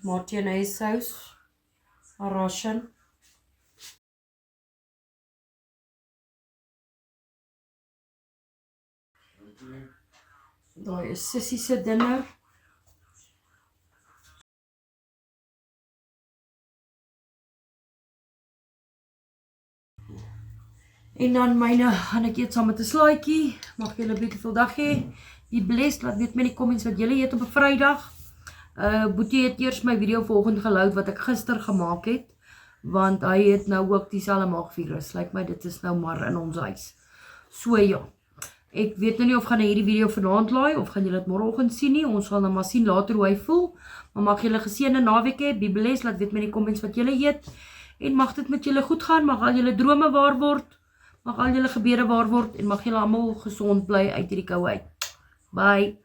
Martinaise saus, Russian. Daai is Sissy se dinner. En dan myne gaan ek eet saam met 'n slaaitjie. Mag julle 'n beautiful dag hê. Be blessed. Laat weet my in die comments wat julle eet op 'n Vrydag. Boetie het eers my video vanoggend geloud wat ek gister gemaak het, want hy het nou ook dieselfde maagvirus. Lyk my dit is nou maar in ons huis. So ja. Ek weet nou nie of gaan hy hierdie video vanaand laai of gaan julle dit môreoggend sien nie. Ons sal nou maar sien later hoe hy voel. Maar mag julle geseënde naweek hê. Be blessed. Laat weet my in die comments wat julle eet. En mag dit met julle goed gaan. Mag al julle drome waar word. Mag al julle gebede waar word en mag julle almal gesond bly uit hierdie koue uit. Bye.